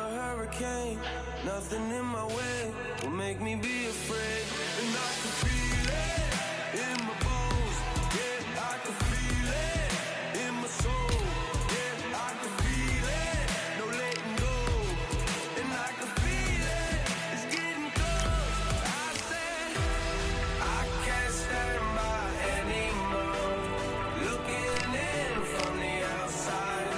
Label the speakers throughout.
Speaker 1: a hurricane, nothing in my way will make me be afraid. And I can feel it in my bones, yeah, I can feel it in my soul, yeah, I can feel it, no letting go. And I can feel it, it's getting close. I said, I can't stand by anymore, looking in from the outside.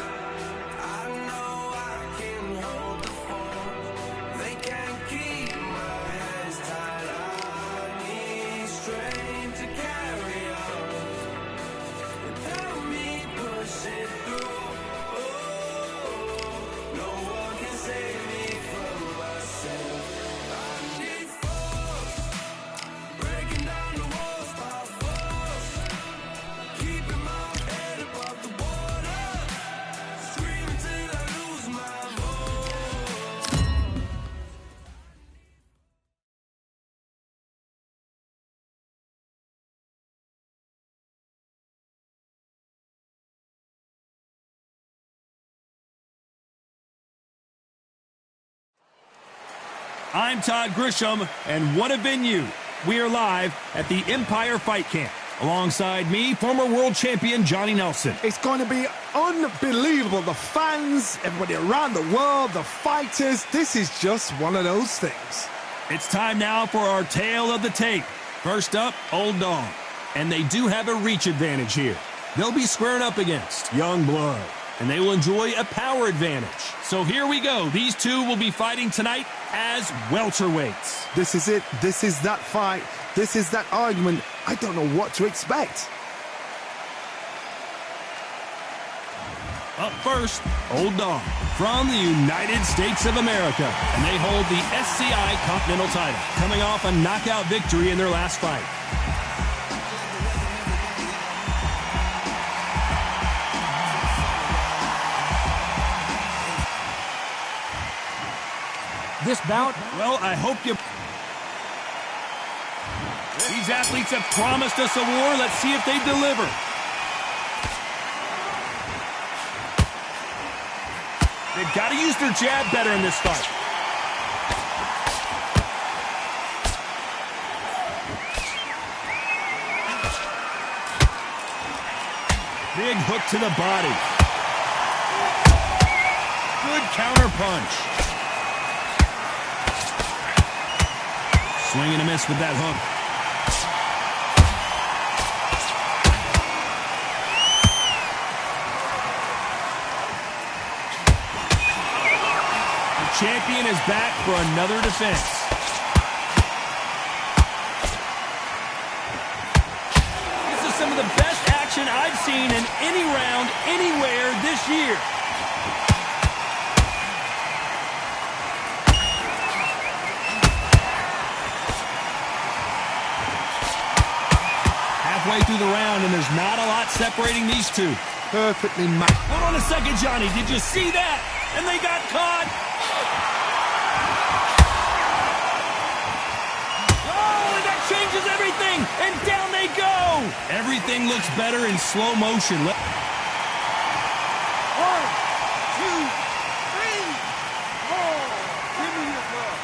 Speaker 1: I know I can hold the phone, they can't keep my hands tied. I need strength to carry on and help me push it through. Oh, no one can save me from myself. I need force, breaking down the walls by force, keeping my head above the water, screaming till I lose my voice.
Speaker 2: I'm Todd Grisham, and what a venue. We are live at the Empire Fight Camp. Alongside me, former world champion Johnny Nelson.
Speaker 3: It's going to be unbelievable. The fans, everybody around the world, the fighters. This is just one of those things.
Speaker 2: It's time now for our tale of the tape. First up, Old Dog. And they do have a reach advantage here. They'll be squaring up against Young Blood, and they will enjoy a power advantage. So here we go. These two will be fighting tonight as welterweights.
Speaker 3: This is it. This is that fight. This is that argument. I don't know what to expect.
Speaker 2: Up first, Old Dog from the United States of America, and they hold the SCI Continental title, coming off a knockout victory in their last fight.
Speaker 4: This bout,
Speaker 2: Well, I hope you... These athletes have promised us a war. Let's see if they deliver. They've got to use their jab better in this fight. Big hook to the body. Good counter punch. Swing and a miss with that hook. The champion is back for another defense. This is some of the best action I've seen in any round, anywhere this year. Halfway through the round, and there's not a lot separating these two.
Speaker 3: Perfectly matched.
Speaker 2: Hold on a second, Johnny. Did you see that? And they got caught. Oh, and that changes everything. And down they go. Everything looks better in slow motion.
Speaker 4: 1, 2, 3, 4. Give me your glove.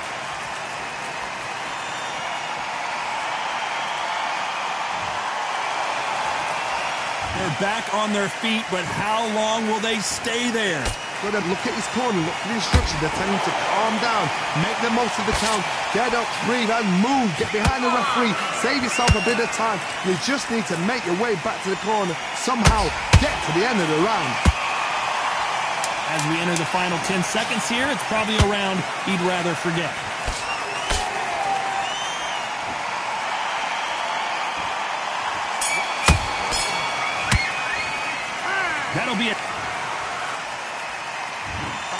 Speaker 2: They're back on their feet, but how long will they stay there?
Speaker 3: Got to look at his corner, look for the instructions. They're telling him to calm down, make the most of the count, get up, breathe, and move. Get behind the referee, save yourself a bit of time. You just need to make your way back to the corner, somehow get to the end of the round.
Speaker 2: As we enter the final 10 seconds here, it's probably a round he'd rather forget. That'll be it.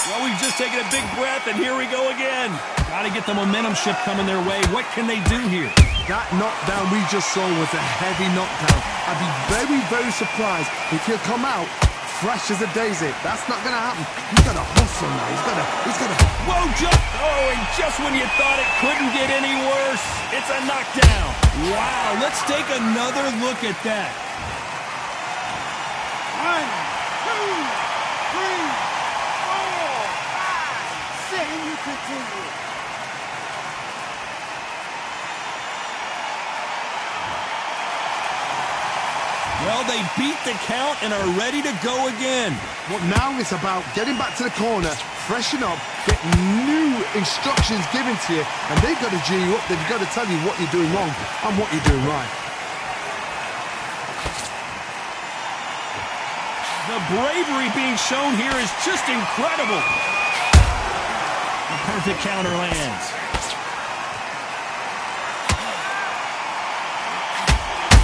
Speaker 2: Well, we've just taken a big breath, and here we go again. Got to get the momentum shift coming their way. What can they do here?
Speaker 3: That knockdown we just saw was a heavy knockdown. I'd be very, very surprised if he'll come out fresh as a daisy. That's not going to happen. He's got to hustle now. He's got to...
Speaker 2: Whoa, and just when you thought it couldn't get any worse, it's a knockdown. Wow, let's take another look at that.
Speaker 4: 1, 2, 3, 4, 5, 6, continue.
Speaker 2: Well, they beat the count and are ready to go again.
Speaker 3: Well, now it's about getting back to the corner, freshen up, get new instructions given to you, and they've got to G you up. They've got to tell you what you're doing wrong and what you're doing right.
Speaker 2: The bravery being shown here is just incredible. The perfect counter lands.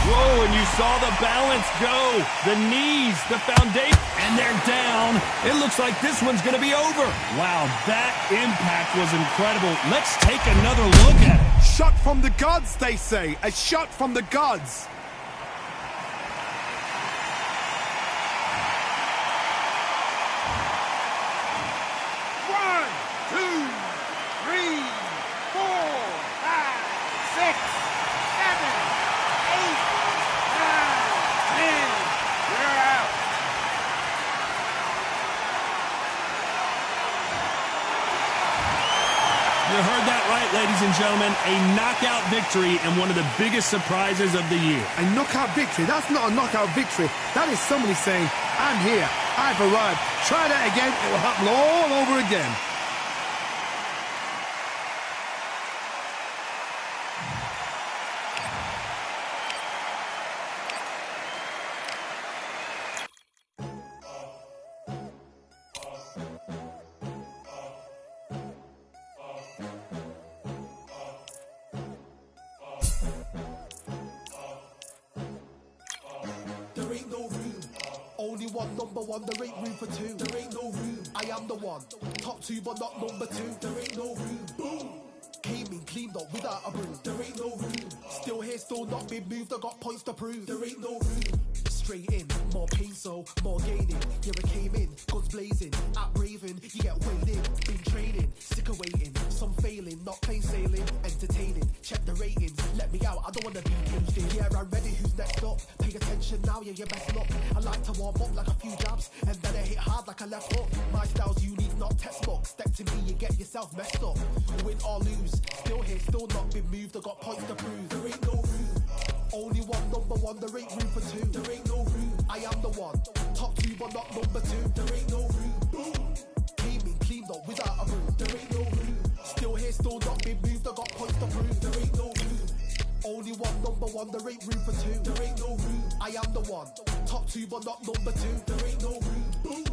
Speaker 2: Whoa, and you saw the balance go. The knees, the foundation, and they're down. It looks like this one's going to be over. Wow, that impact was incredible. Let's take another look at it.
Speaker 3: Shot from the gods, they say. A shot from the gods.
Speaker 4: One, two, three, 4, 5, 6, 7, 8, 9, 10. You're out.
Speaker 2: You heard that right, ladies and gentlemen. A knockout victory and one of the biggest surprises of the year.
Speaker 3: A knockout victory? That's not a knockout victory. That is somebody saying, I'm here, I've arrived. Try that again, it will happen all over again.
Speaker 5: There ain't no room. Only one, number one. There ain't room for two. There ain't no room. I am the one. Top two, but not number two. There ain't no room. Boom. Came in, cleaned up without a broom. There ain't no room. Still here, still not been moved. I got points to prove. There ain't no room. Straight in, more pain, so more gaining. Here I came in, guns blazing, at raving. You get weighed in, been training, sick of waiting. Some failing, not plain sailing, entertaining. Check the ratings, let me out. I don't wanna be caged in. Yeah, I'm ready. Who's next up? Pay attention now, yeah, you're messing up. I like to warm up like a few jabs, and then I hit hard like a left hook. My style's unique, not textbook. Step to me, you get yourself messed up. Win or lose, still here, still not been moved. I got points to prove. There ain't no room. Only one, number one. There ain't room for two. There ain't no room. I am the one. Top two, but not number two. There ain't no room. Boom. Came in, cleaned up without a room. There ain't no room. Still here, still not been moved. I got points to prove. There ain't no room. Only one, number one. There ain't room for two. There ain't no room. I am the one. Top two, but not number two. There ain't no room. Boom.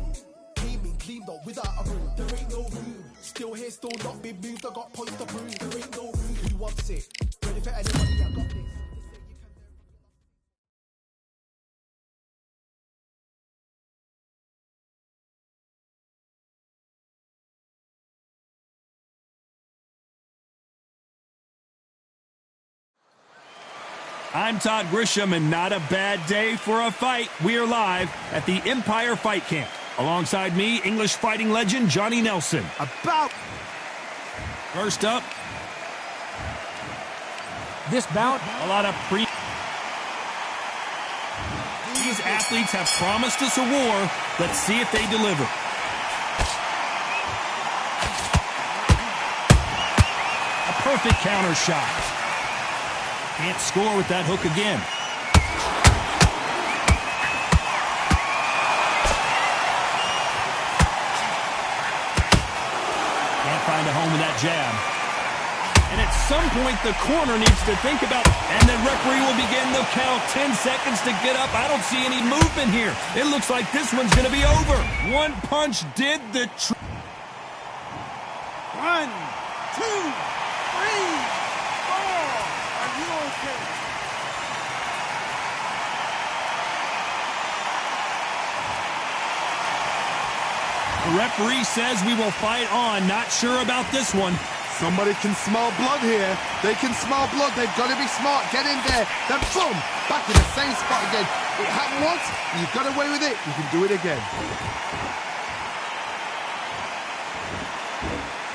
Speaker 5: Came in, cleaned up without a room. There ain't no room. Still here, still not been moved. I got points to prove. There ain't no room. Who wants it? Ready for anybody? I got this.
Speaker 2: I'm Todd Grisham, and not a bad day for a fight. We are live at the Empire Fight Camp. Alongside me, English fighting legend Johnny Nelson. First up,
Speaker 4: This bout,
Speaker 2: a lot of These athletes have promised us a war. Let's see if they deliver. A perfect counter shot. Can't score with that hook again. Can't find a home with that jab. And at some point, the corner needs to think about, and the referee will begin the count. 10 seconds to get up. I don't see any movement here. It looks like this one's going to be over. One punch did the trick.
Speaker 4: 1, 2, 3, 4. Are you okay?
Speaker 2: The referee says we will fight on. Not sure about this one.
Speaker 3: Somebody can smell blood here. They can smell blood. They've got to be smart. Get in there. Then boom, back in the same spot again. It happened once. You've got away with it. You can do it again.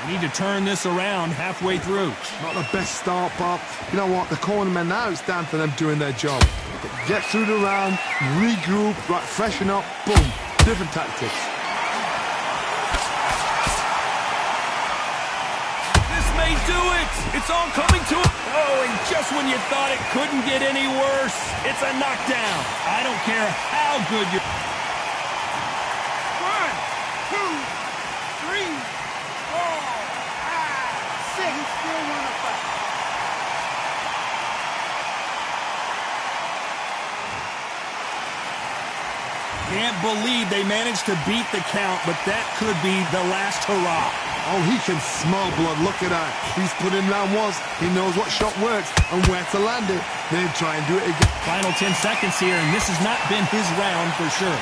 Speaker 2: We need to turn this around halfway through.
Speaker 3: Not the best start, but you know what? The cornermen now, it's down to them doing their job. Get through the round, regroup, right, freshen up, boom. Different tactics.
Speaker 2: may do it. It's all coming to it. Oh, and just when you thought it couldn't get any worse, it's a knockdown. I don't care how good you're...
Speaker 4: 1, 2, 3, 4, 5, 6. You still want to fight.
Speaker 2: Can't believe they managed to beat the count, but that could be the last hurrah.
Speaker 3: Oh, he can smell blood. Look at that. He's put in round once. He knows what shot works and where to land it. Then try and do it again.
Speaker 2: Final 10 seconds here, and this has not been his round for sure.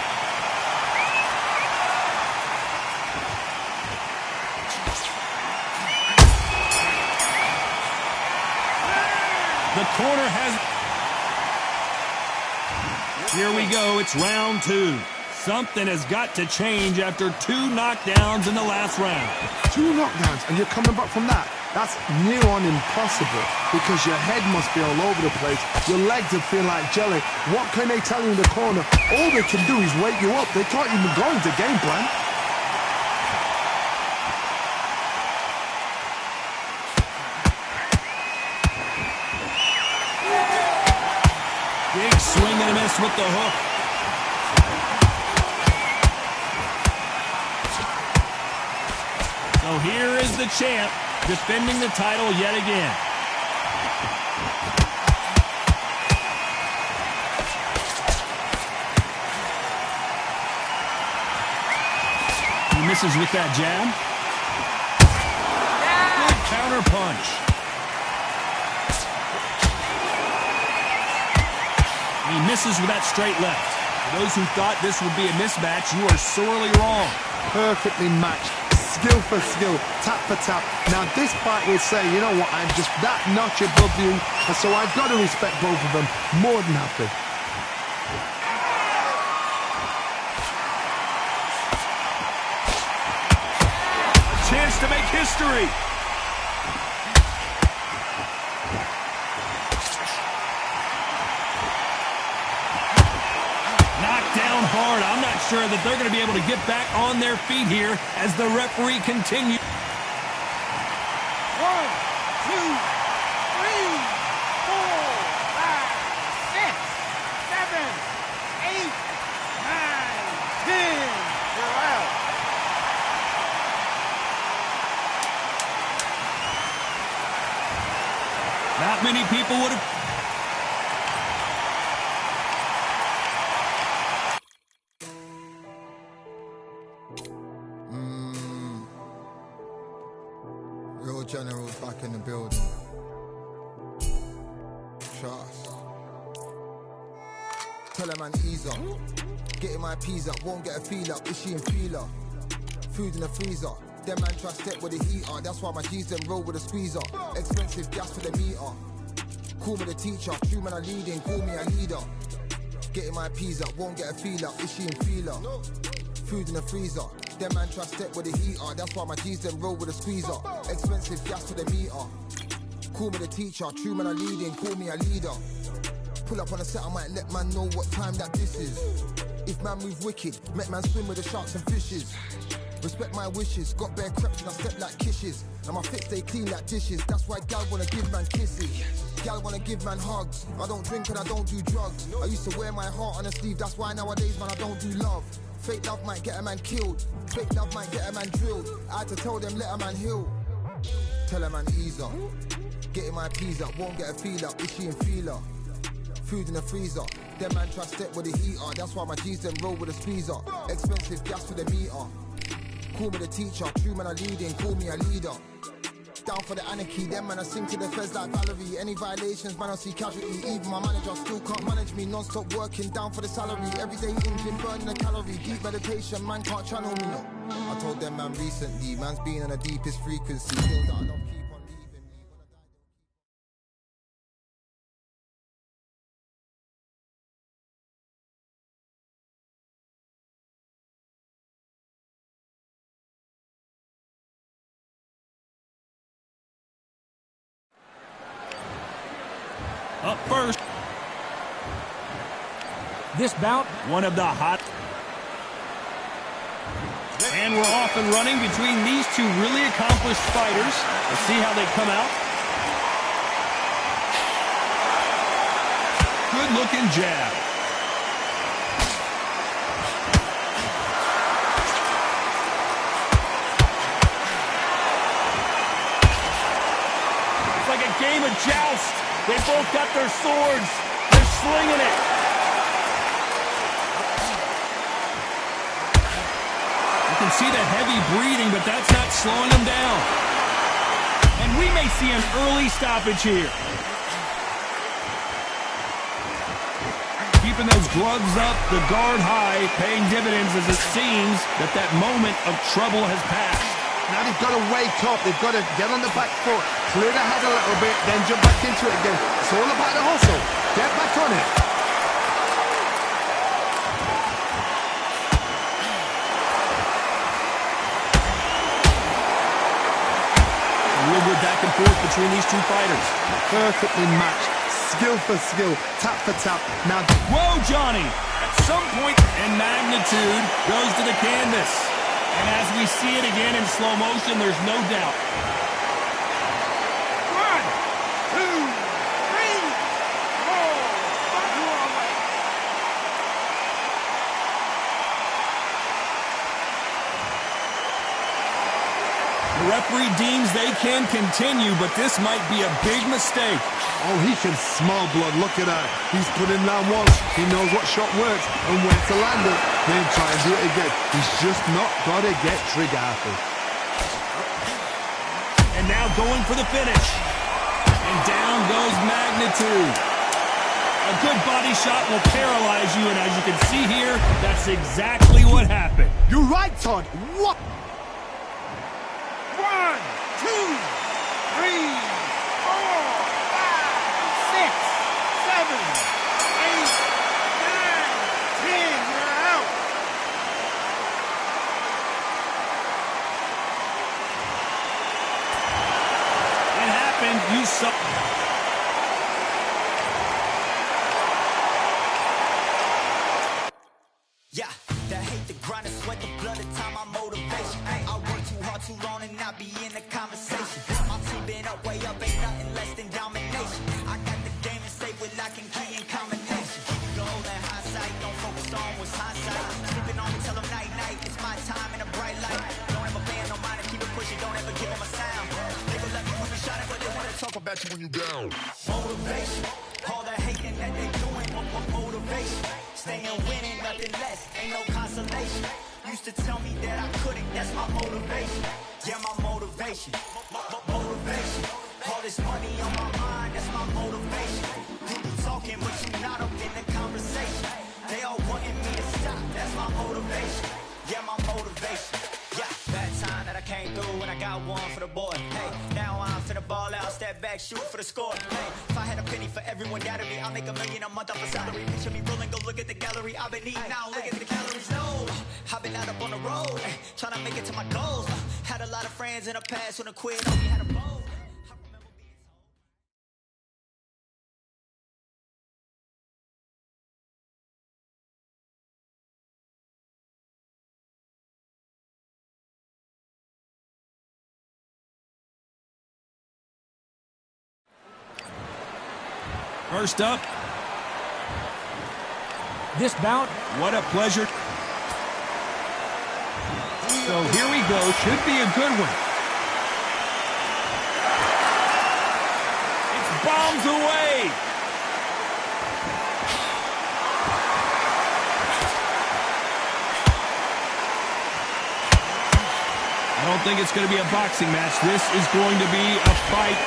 Speaker 2: The corner has... Here we go. It's round 2. Something has got to change after 2 knockdowns in the last round.
Speaker 3: 2 knockdowns, and you're coming back from that. That's near on impossible because your head must be all over the place. Your legs will feel like jelly. What can they tell you in the corner? All they can do is wake you up. They can't even go into game plan.
Speaker 2: Big swing and a miss with the hook. So here is the champ, defending the title yet again. He misses with that jab. Good counter punch. He misses with that straight left. For those who thought this would be a mismatch, you are sorely wrong.
Speaker 3: Perfectly matched. Skill for skill, tap for tap. Now this fight will say, you know what, I'm just that notch above you, and so I've got to respect both of them more than happy.
Speaker 2: A chance to make history. Down hard. I'm not sure that they're going to be able to get back on their feet here as the referee continues.
Speaker 4: 1, 2, 3, 4, 5, 6, 7, 8, 9, 10. You're out.
Speaker 2: Not many people would have...
Speaker 6: Real generals back in the building. Trust. Tell a man ease up. Getting my peas up, won't get a feel up. Is she in feeler? Food in the freezer. Them man try step with the heater. That's why my G's them roll with a squeezer. Expensive gas for the meter. Call me the teacher. True man I leading, call me a leader. Getting my peas up, won't get a feel up. Is she in feeler? Food in the freezer. Them man try step with the heater. That's why my G's them roll with a squeezer. Expensive gas for the meter. Call me the teacher. True man I leading, call me a leader. Pull up on a set, I might let man know what time that this is. If man move wicked, make man swim with the sharks and fishes. Respect my wishes, got bare creps and I step like kisses. And my fit stay clean like dishes. That's why gal wanna give man kisses. Gal wanna give man hugs. I don't drink and I don't do drugs. I used to wear my heart on a sleeve. That's why nowadays man I don't do love. Fake love might get a man killed. Fake love might get a man drilled. I had to tell them let a man heal. Tell a man ease up. Getting my peas up, won't get a feel up. Is she in feeler? Food in the freezer. Them man try step with the heater. That's why my G's them roll with a squeezer. Expensive gas for the meter. Call me the teacher. True man I leading, call me a leader. Down for the anarchy, them man I sing to the feds like Valerie. Any violations, man I see casualty. Even my manager still can't manage me. Non-stop working, down for the salary. Everyday engine, burning a calorie. Deep meditation, man can't channel me, no. I told them man recently, man's been on the deepest frequency. Girls that I love keep on leaving me.
Speaker 2: Up first.
Speaker 4: This bout,
Speaker 2: One of the hot. And we're off and running between these two really accomplished fighters. Let's see how they come out. Good-looking jab. It's like a game of joust. They both got their swords. They're slinging it. You can see the heavy breathing, but that's not slowing them down. And we may see an early stoppage here. Keeping those gloves up, the guard high, paying dividends as it seems that moment of trouble has passed.
Speaker 3: Now they've got to wake up, they've got to get on the back foot, clear the head a little bit, then jump back into it again. It's all about the hustle. Get back on it.
Speaker 2: Real good back and forth between these two fighters.
Speaker 3: Perfectly matched. Skill for skill, tap for tap. Now,
Speaker 2: whoa, Johnny! At some point, and magnitude goes to the canvas. And as we see it again in slow motion, there's no doubt.
Speaker 4: 1, 2, 3, 4. Back to our way.
Speaker 2: The referee deems they can continue, but this might be a big mistake.
Speaker 3: oh, he can smell blood. Look at that. He's put him down once. He knows what shot works and when to land it. Then try and do it again. He's just not got to get trigger happy.
Speaker 2: And now going for the finish. And down goes Magnitude. A good body shot will paralyze you, and as you can see here, that's exactly what happened.
Speaker 3: You're right, Todd. What?
Speaker 4: 1, 2, 3, 4, 5, 6, 7, 8, 9, 10. You're out.
Speaker 2: It happened. You saw.
Speaker 7: Yeah, the hate, the grind, the sweat, the blood, the time, my motivation. I work too hard, too long, and not be in the conversation. My team been up, way up, ain't nothing less than domination. I got the game and safe with lock and key and combination. Gold and hindsight, don't focus on what's hindsight. Sleeping on me, tell them night, night. It's my time in a bright light. Don't ever bend no mind and keep it pushing, don't ever give them a sound. They gon' let me when you shine it, but they wanna talk about you when you down. Motivation, all the hating that they doing, motivation. Staying winning, nothing less, ain't no consolation. Used to tell me that I couldn't, that's my motivation. Yeah, my motivation, motivation. All this money on my mind, that's my motivation. You talking, but you not up in the conversation. They all wanting me to stop, that's my motivation. Yeah, my motivation. Yeah, that time that I came through and I got one for the boy. Hey, now I'm finna ball out, step back, shoot for the score. Hey, if I had a penny for everyone doubted me, I'll make $1 million a month off a salary. Picture me rolling, go look at the gallery. I've been eating now, look at the calories. No, I've been out up on the road, trying to make it to my goals. Had a lot of friends in the past when I quit, only had a bowl.
Speaker 2: First up, this bout, what a pleasure. So here we go, should be a good one. It's bombs away. I don't think it's going to be a boxing match. This is going to be a fight.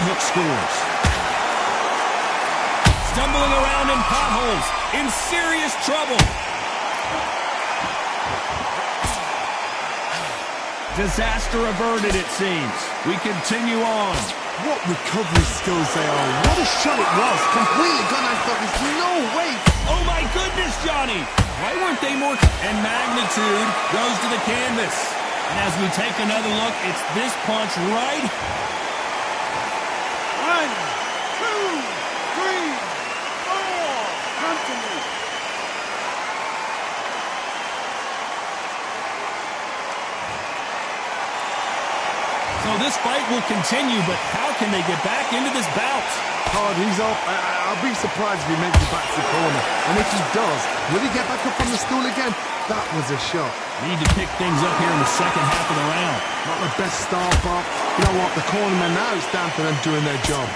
Speaker 2: Hook scores. Stumbling around in potholes, in serious trouble. Disaster averted, it seems. We continue on.
Speaker 3: What recovery skills they are. What a shot it was. Completely gone. I thought there's no way.
Speaker 2: Oh my goodness, Johnny. Why weren't they more? And Magnitude goes to the canvas. And as we take another look, it's this punch right.
Speaker 4: 1, 2, 3, 4. Come to me.
Speaker 2: So this fight will continue, but how can they get back into this bout?
Speaker 3: Hard, he's up. I'll be surprised if he makes it back to the corner. And if he does, will he get back up on the stool again? That was a shot.
Speaker 2: Need to pick things up here in the second half of the round.
Speaker 3: Not the best start, but you know what? The cornermen, now it's down to them doing their job.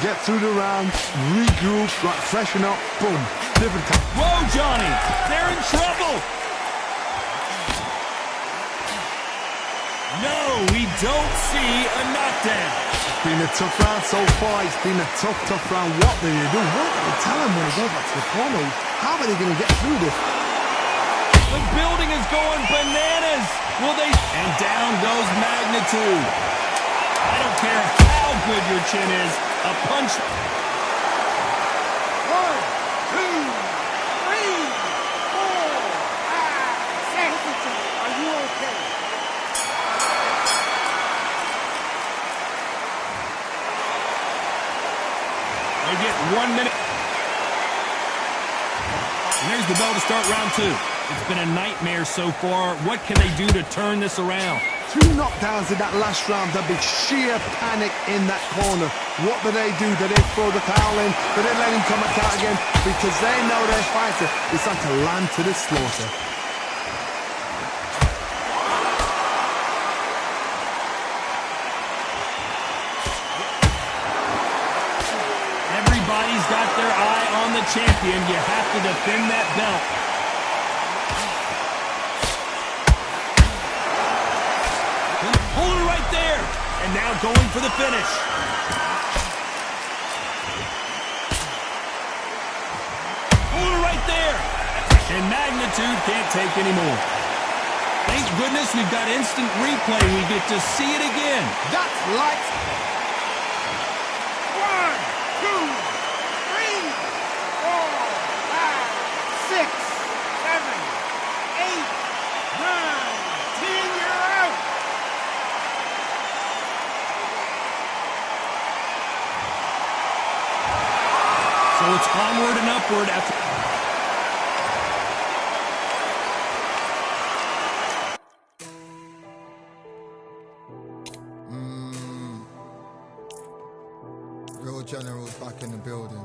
Speaker 3: Get through the round, regroup, like freshen up, boom. Different time.
Speaker 2: Whoa, Johnny! They're in trouble! No, we don't see a knockdown.
Speaker 3: It's been a tough round so far. It's been a tough round. What do you do? What do you tell them when they go back to the corner? How are they going to get through this?
Speaker 2: The building is going bananas. Will they? And down goes Magnitude. I don't care how good your chin is. A punch.
Speaker 4: 1, 2, 3, 4, 5, 6. Are you okay?
Speaker 2: They get 1 minute. And there's the bell to start round 2. It's been a nightmare so far. What can they do to turn this around?
Speaker 3: 2 knockdowns in that last round. There'll be sheer panic in that corner. What do? Do they throw the towel in? Do they let him come back out again? Because they know their fighter is on to land to the slaughter.
Speaker 2: Everybody's got their eye on the champion. You have to defend that belt. Hold it right there. And now going for the finish. Hold it right there. And Magnitude can't take any more. Thank goodness we've got instant replay. We get to see it again.
Speaker 3: That's lights.
Speaker 4: 1, 2, 3, 4, 5, 6, 7, 8, 9, 10. You're out.
Speaker 2: So it's onward and upward after.
Speaker 6: Real generals back in the building.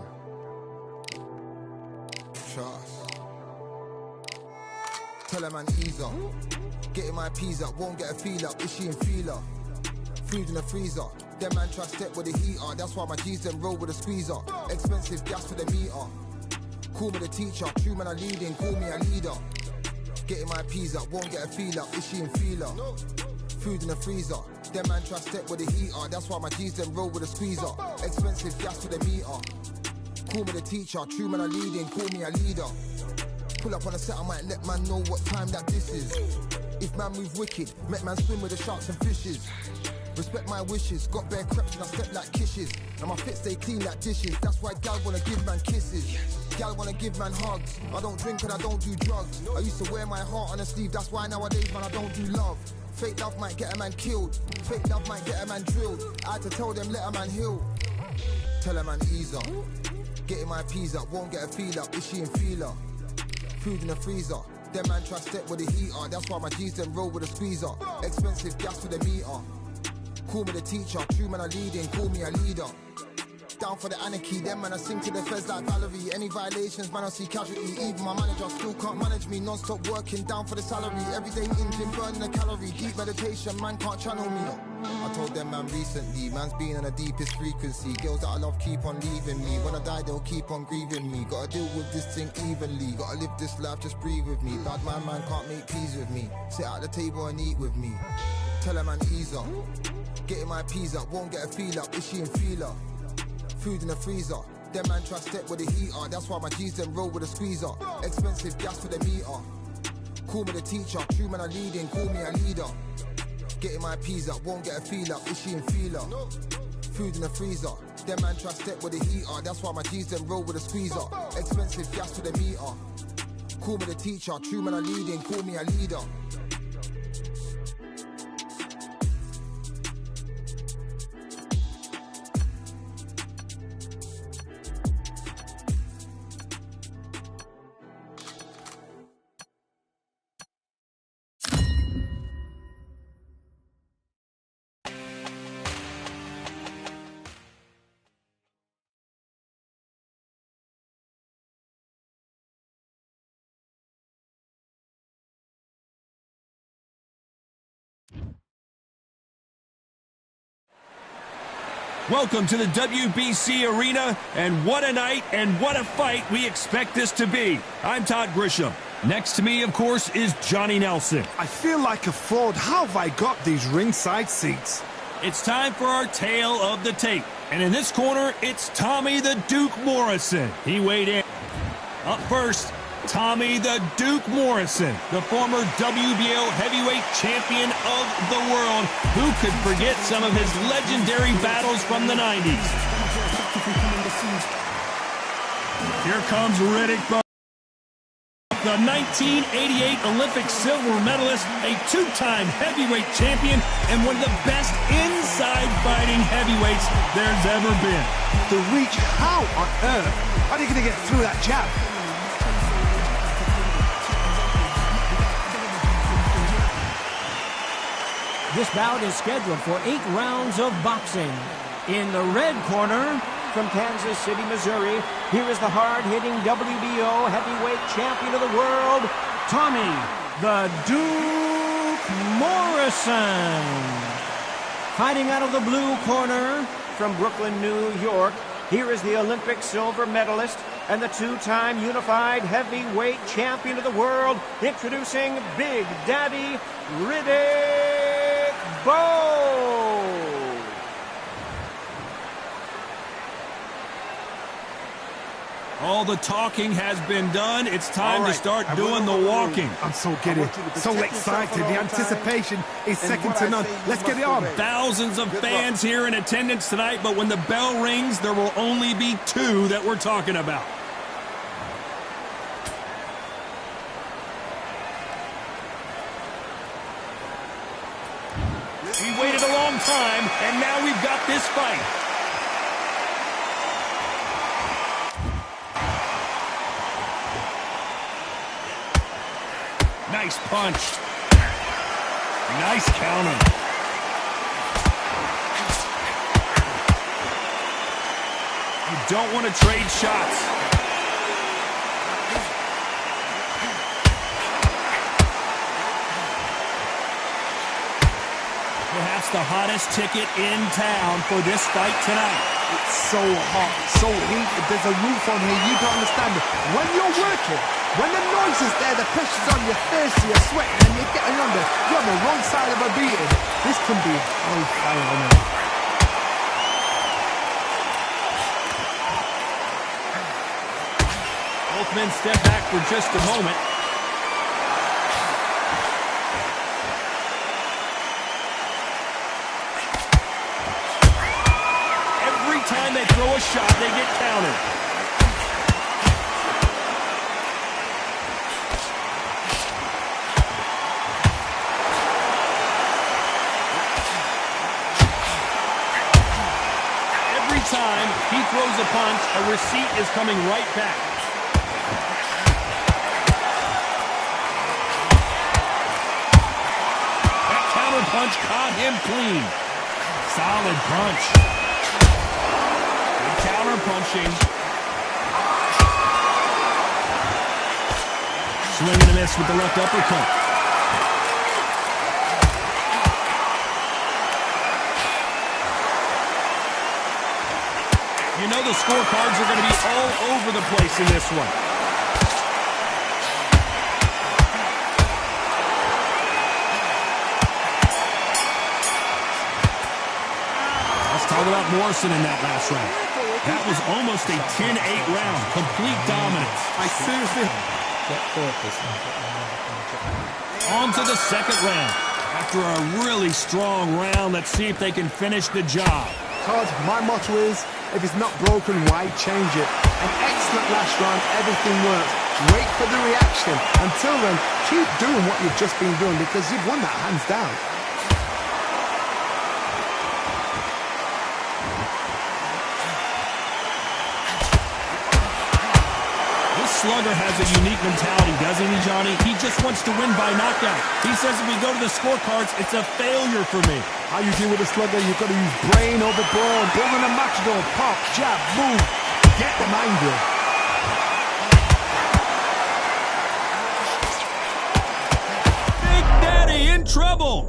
Speaker 6: Trust. Tell her man ease up. Getting my peas up, won't get a feel up. Is she in feeler? Food in the freezer. Them man try step with the heater. That's why my G's them roll with a squeezer. Expensive gas for the meter. Call me the teacher. True man I leading, call me a leader. Getting my peas up, won't get a feel up. Is she in feeler? Food in the freezer. Them man try step with the heater. That's why my G's them roll with a squeezer. Expensive gas for the meter. Call me the teacher. True man I leading, call me a leader. Pull up on a set, I might let man know what time that this is. If man move wicked, make man swim with the sharks and fishes. Respect my wishes, got bare creps and I step like kisses. And my fit stay clean like dishes. That's why gal wanna give man kisses. Gal wanna give man hugs. I don't drink and I don't do drugs. I used to wear my heart on a sleeve. That's why nowadays man I don't do love. Fake love might get a man killed. Fake love might get a man drilled. I had to tell them let a man heal. Tell a man ease up. Getting my peas up, won't get a feel up. Is she in feeler? Food in the freezer. Them man try step with the heater. That's why my G's them roll with a squeezer. Expensive gas for the meter. Call me the teacher. True man I leading, call me a leader. Down for the anarchy, them man I sing to the feds like Valerie. Any violations, man I see casualty. Even my manager still can't manage me. Non-stop working, down for the salary. Everyday engine, burning a calorie. Deep meditation, man can't channel me. I told them man recently, man's been on the deepest frequency. Girls that I love keep on leaving me. When I die they'll keep on grieving me. Gotta deal with this thing evenly. Gotta live this life, just breathe with me. Bad man can't make peace with me. Sit at the table and eat with me. Tell a man ease up. Getting my peas up, won't get a feel up. Is she in feeler? Food in the freezer. Them man try step with the heater. That's why my G's them roll with a squeezer. Expensive gas for the meter. Call me the teacher. True man I leading, call me a leader. Getting my peas up, won't get a feel up. Is she in feeler? Food in the freezer. Them man try step with the heater. That's why my G's them roll with a squeezer. Expensive gas for the meter. Call me the teacher. True man I leading, call me a leader.
Speaker 2: Welcome to the WBC arena, and what a night and what a fight we expect this to be. I'm Todd Grisham. Next to me, of course, is Johnny Nelson.
Speaker 3: I feel like a fraud. How have I got these ringside seats?
Speaker 2: It's time for our tale of the tape. And in this corner, it's Tommy the Duke Morrison. He weighed in. Up first, Tommy the Duke Morrison, the former WBO heavyweight champion of the world. Who could forget some of his legendary battles from the 90s? Here comes Riddick Bowe, the 1988 Olympic silver medalist, a two-time heavyweight champion, and one of the best inside fighting heavyweights there's ever been.
Speaker 3: The reach, how on earth are you going to get through that jab?
Speaker 8: This bout is scheduled for 8 rounds of boxing. In the red corner, from Kansas City, Missouri, here is the hard-hitting WBO heavyweight champion of the world, Tommy the Duke Morrison. Fighting out of the blue corner, from Brooklyn, New York, here is the Olympic silver medalist and the two-time unified heavyweight champion of the world, introducing Big Daddy Riddick Bowe.
Speaker 2: All the talking has been done. It's time to start doing the walking.
Speaker 3: I'm so giddy, so excited. The anticipation is second to none. Let's get it on.
Speaker 2: Thousands of fans here in attendance tonight, but when the bell rings, there will only be 2 that we're talking about. We waited a long time, and now we've got this fight. Nice punch. Nice counter. You don't want to trade shots. Perhaps the hottest ticket in town for this fight tonight.
Speaker 3: It's so hot, so heated. There's a roof on here. You don't understand it. When you're working, when the noise is there, the pressure's on, you're thirsty, you're sweating, and you're getting under. You're on the wrong side of a beating. This can be on fire now.
Speaker 2: Both men step back for just a moment. Every time they throw a shot, they get countered. Every time he throws a punch, a receipt is coming right back. That counter punch caught him clean. Solid punch. Good counter punching. Swing and a miss with the left uppercut. You know the scorecards are going to be all over the place in this one. Let's talk about Morrison in that last round. That was almost a 10-8 round. Complete dominance.
Speaker 3: I seriously...
Speaker 2: On to the second round. After a really strong round, let's see if they can finish the job.
Speaker 3: Todd, my motto is, if it's not broken, why change it? An excellent last round, everything works. Wait for the reaction. Until then, keep doing what you've just been doing because you've won that hands down.
Speaker 2: This slugger has a unique mentality, doesn't he, Johnny? He just wants to win by knockout. He says if we go to the scorecards, it's a failure for me.
Speaker 3: How you deal with a slugger, you've got to use brain over brawn. Building a matador, pop, jab, move, get them angry.
Speaker 2: Big Daddy in trouble.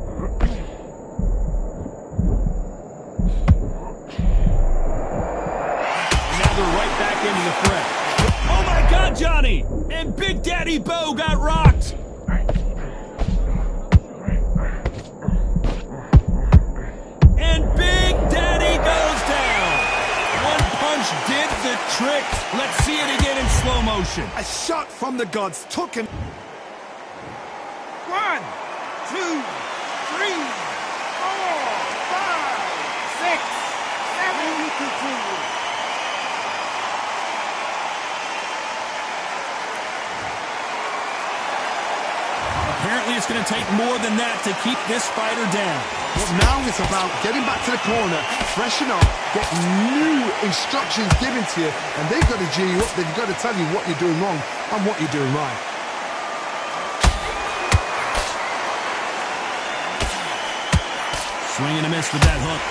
Speaker 2: And Big Daddy Bo got rocked. And Big Daddy goes down. One punch did the trick. Let's see it again in slow motion.
Speaker 3: A shot from the gods took him.
Speaker 4: 1, 2, 3, 4, 5, 6, 7. You continue.
Speaker 2: Apparently it's going to take more than that to keep this fighter down.
Speaker 3: But now it's about getting back to the corner, freshen up, get new instructions given to you, and they've got to G you up. They've got to tell you what you're doing wrong and what you're doing right.
Speaker 2: Swing and a miss with that hook.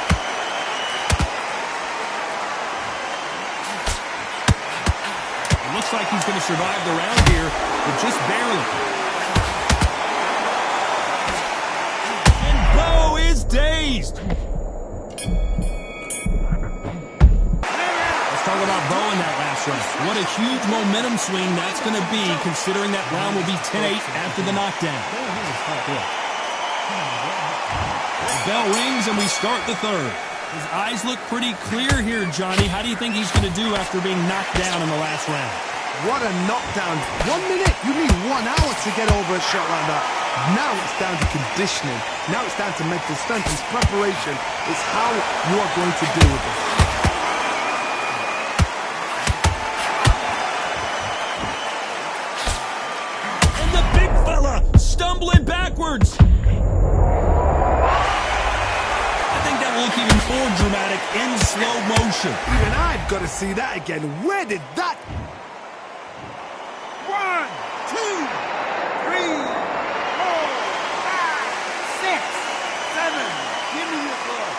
Speaker 2: It looks like he's going to survive the round here, but just barely. And Bo is dazed. Let's talk about Bo in that last round. What a huge momentum swing that's going to be, considering that round will be 10-8 after the knockdown. The bell rings and we start the third. His eyes look pretty clear here, Johnny. How do you think he's going to do after being knocked down in the last round?
Speaker 3: What a knockdown. 1 minute, you need 1 hour to get over a shot like that. Now it's down to conditioning. Now it's down to mental strength and preparation. It's how you are going to deal with it.
Speaker 2: And the big fella stumbling backwards. Look even more dramatic in slow motion.
Speaker 3: Even I've got to see that again. Where did that...
Speaker 4: 1, 2, 3, 4, 5, 6, 7. Give me your glove.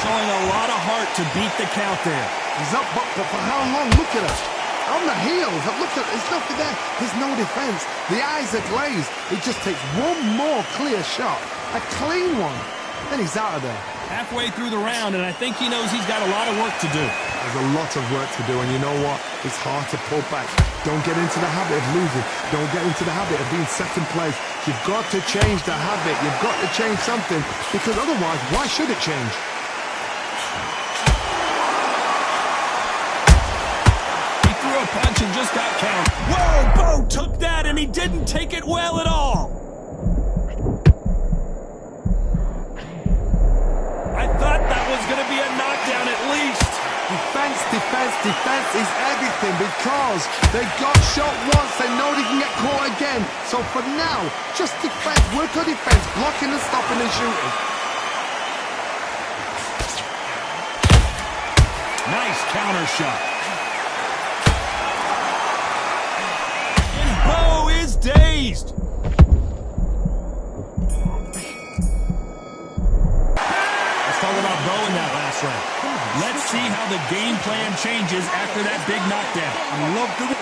Speaker 2: Showing a lot of heart to beat the count there.
Speaker 3: He's up, but for how long? Look at us. On the heels, look at, there's nothing there. There's no defense. The eyes are glazed. It just takes one more clear shot, a clean one, then he's out of there.
Speaker 2: Halfway through the round, and I think he knows he's got a lot of work to do.
Speaker 3: There's a lot of work to do, and you know what? It's hard to pull back. Don't get into the habit of losing. Don't get into the habit of being second place. You've got to change the habit. You've got to change something, because otherwise, why should it change?
Speaker 2: Punch and just got count. Whoa, Bo took that and he didn't take it well at all. I thought that was going to be a knockdown at least.
Speaker 3: Defense, defense, defense is everything because they got shot once, they know they can get caught again. So for now, just defense, work on defense, blocking and stopping and shooting.
Speaker 2: Nice counter shot. Bo is dazed. Let's talk about Bo in that last round. Let's see how the game plan changes after that big knockdown.
Speaker 3: I love doing.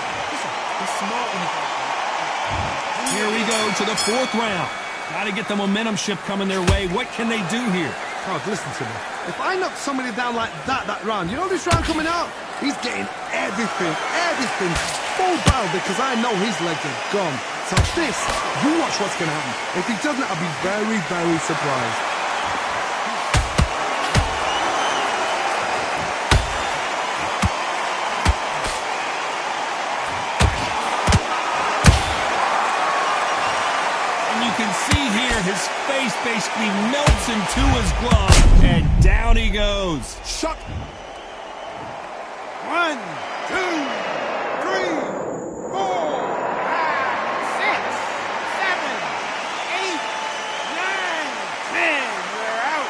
Speaker 2: Here we go to the fourth round. Got to get the momentum shift coming their way. What can they do here?
Speaker 3: Oh, listen to me. If I knock somebody down like that round, you know this round coming out? He's getting everything full barrel because I know his legs are gone. So this, you watch what's going to happen. If he doesn't, I'll be very, very surprised.
Speaker 2: And you can see here his face basically melts into his glove, and down he goes.
Speaker 3: Shot.
Speaker 4: 1, 2, 3, 4, 5, 6, 7, 8, 9, 10. We're out.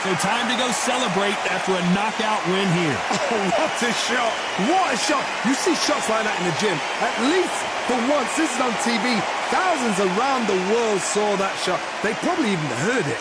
Speaker 2: So time to go celebrate after a knockout win here.
Speaker 3: Oh, what a shot. What a shot. You see shots like that in the gym. At least for once, this is on TV. Thousands around the world saw that shot. They probably even heard it.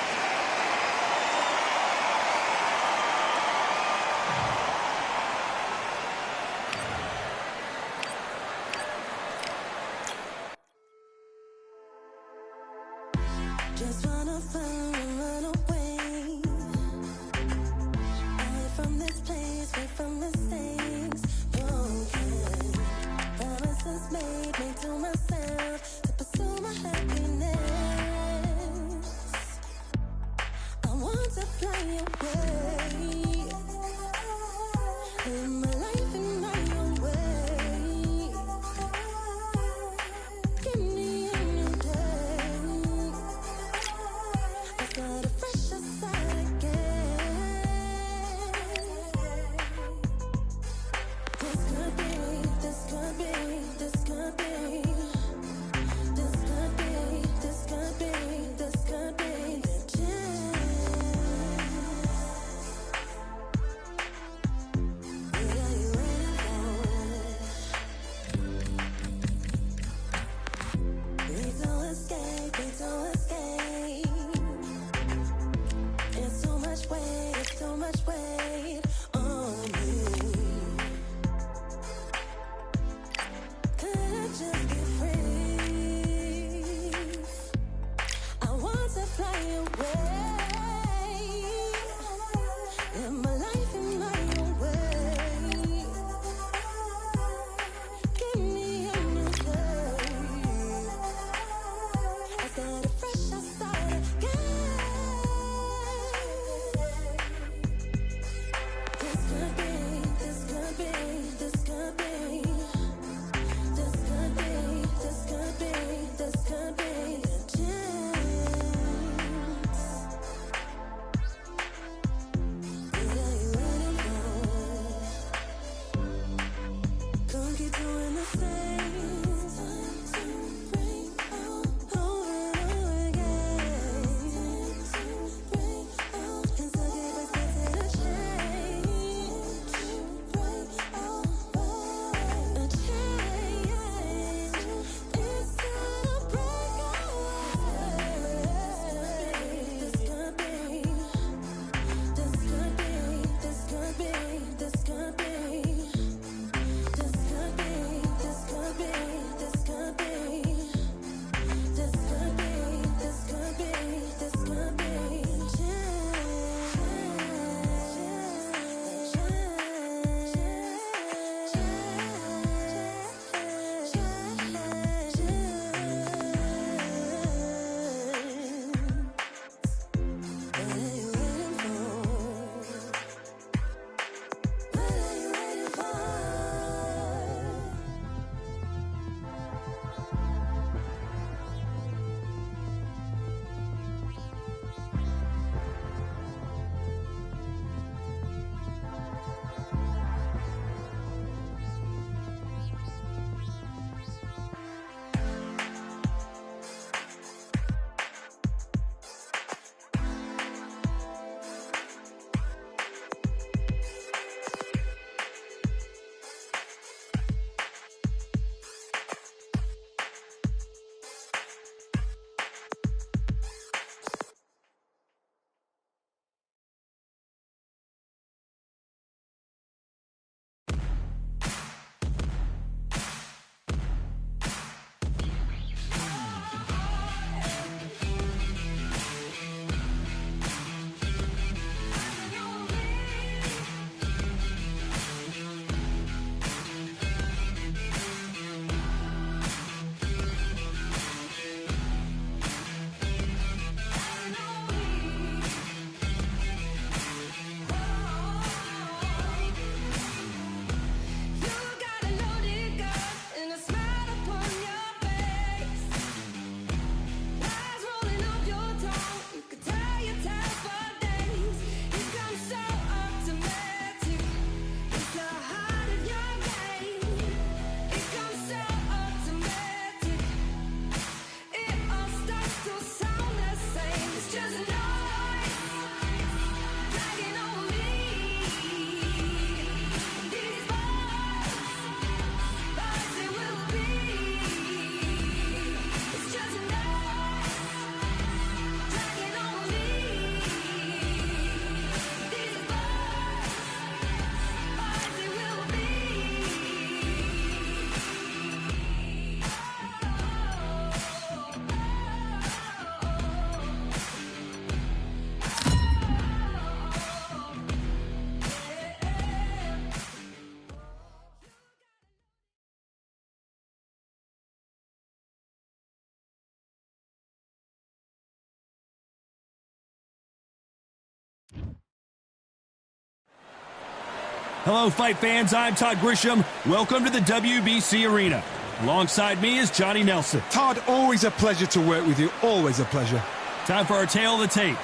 Speaker 2: Hello, fight fans. I'm Todd Grisham. Welcome to the WBC Arena. Alongside me is Johnny Nelson.
Speaker 3: Todd, always a pleasure to work with you. Always a pleasure.
Speaker 2: Time for our tale of the tape.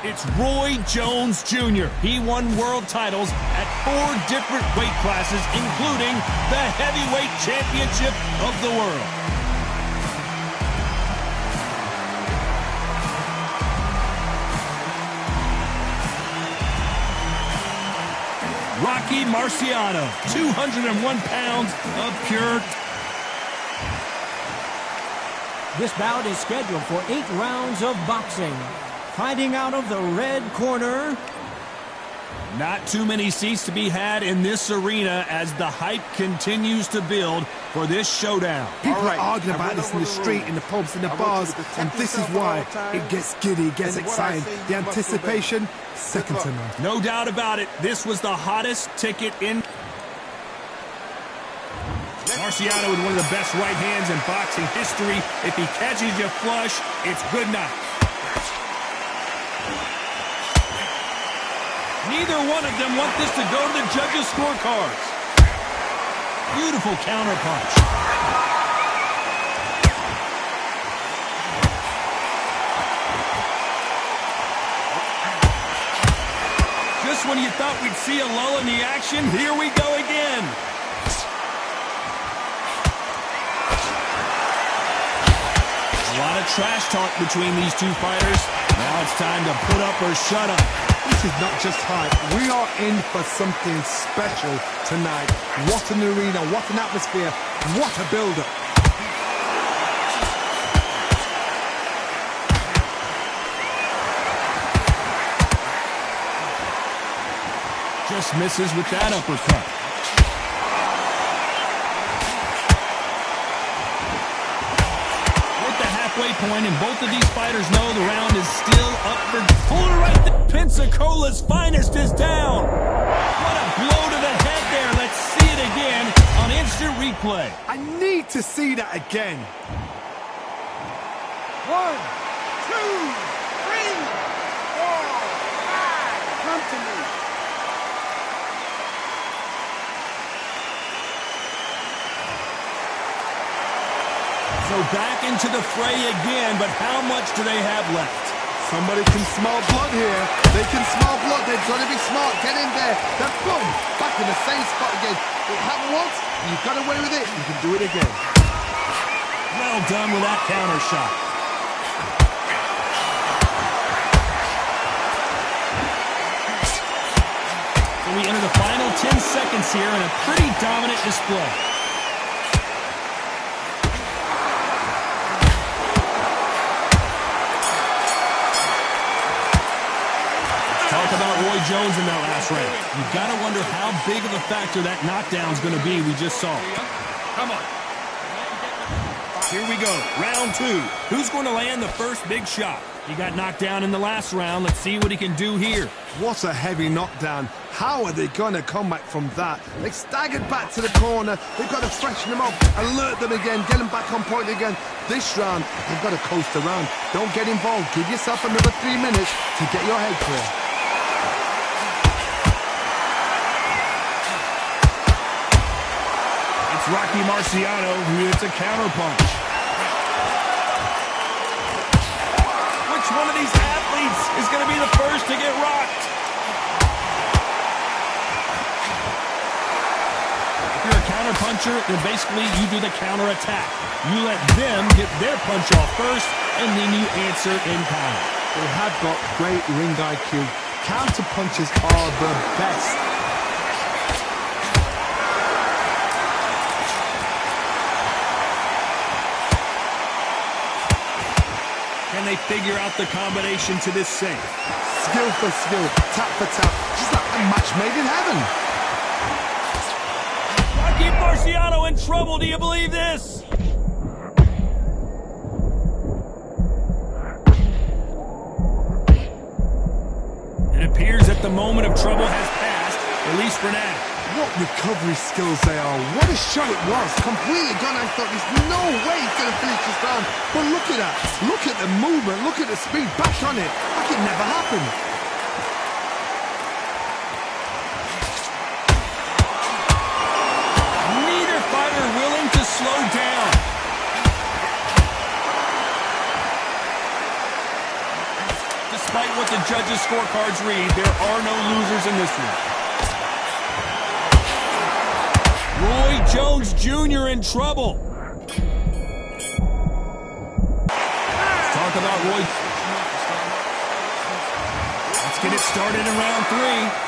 Speaker 2: It's Roy Jones Jr. He won world titles at 4 different weight classes, including the heavyweight championship of the world. Rocky Marciano, 201 pounds of pure.
Speaker 8: This bout is scheduled for 8 rounds of boxing. Fighting out of the red corner.
Speaker 2: Not too many seats to be had in this arena as the hype continues to build for this showdown.
Speaker 3: People are arguing about this in the street, in the pubs, in the bars, and this is why it gets giddy, it gets exciting. The anticipation, second to none.
Speaker 2: No doubt about it, this was the hottest ticket in. Marciano with one of the best right hands in boxing history. If he catches you flush, it's good night. Neither one of them want this to go to the judges' scorecards. Beautiful counterpunch. Just when you thought we'd see a lull in the action, here we go again. A lot of trash talk between these two fighters. Now it's time to put up or shut up.
Speaker 3: This is not just hype. We are in for something special tonight. What an arena, what an atmosphere, what a build-up.
Speaker 2: Just misses with that uppercut. Point, and both of these fighters know the round is still up for puller right there. Pensacola's finest is down. What a blow to the head there. Let's see it again on instant replay.
Speaker 3: I need to see that again.
Speaker 4: 1, 2, 3, 4, 5. Come to me.
Speaker 2: So back into the fray again, but how much do they have left?
Speaker 3: Somebody can smell blood here. They can smell blood. They've got to be smart. Get in there. Then boom, back in the same spot again. It happened once. You've got away with it. You can do it again.
Speaker 2: Well done with that counter shot. So we enter the final 10 seconds here in a pretty dominant display. About Roy Jones in that last round. You've got to wonder how big of a factor that knockdown is going to be we just saw. Come on. Here we go. Round 2. Who's going to land the first big shot? He got knocked down in the last round. Let's see what he can do here.
Speaker 3: What a heavy knockdown. How are they going to come back from that? They staggered back to the corner. They've got to freshen them up, alert them again, get them back on point again. This round, they've got to coast around. Don't get involved. Give yourself another 3 minutes to get your head clear.
Speaker 2: Rocky Marciano, who hits a counterpunch. Which one of these athletes is going to be the first to get rocked? If you're a counterpuncher, then basically you do the counterattack. You let them get their punch off first, and then you answer in kind.
Speaker 3: They have got great ring IQ. Counterpunches are the best.
Speaker 2: Can they figure out the combination to this sink?
Speaker 3: Skill for skill, tap for tap, just like a match made in heaven.
Speaker 2: Rocky Marciano in trouble, do you believe this? It appears that the moment of trouble has passed, at least for now.
Speaker 3: What recovery skills they are. What a shot it was. Completely gone. I thought there's no way he's going to finish this round. But look at that. Look at the movement. Look at the speed. Back on it. Like it never happened.
Speaker 2: Despite what the judges' scorecards read, there are no losers in this one. Roy Jones Jr. in trouble. Talk about Roy. Let's get it started in round 3.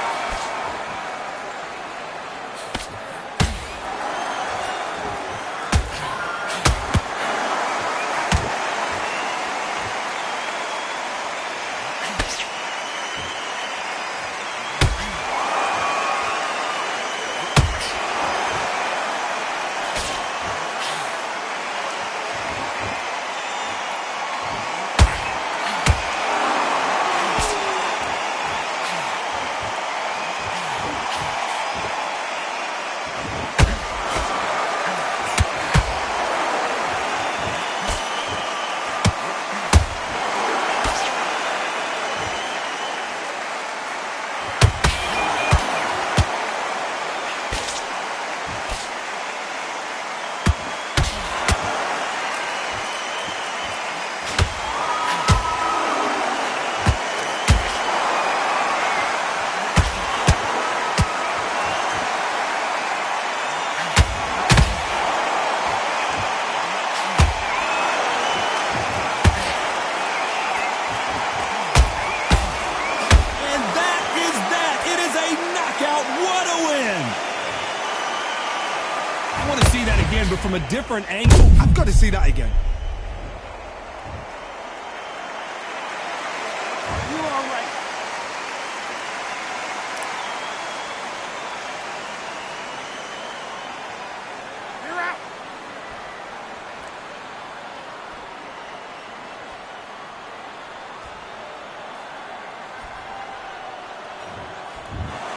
Speaker 2: But from a different angle.
Speaker 3: I've got to see that again.
Speaker 4: You all right?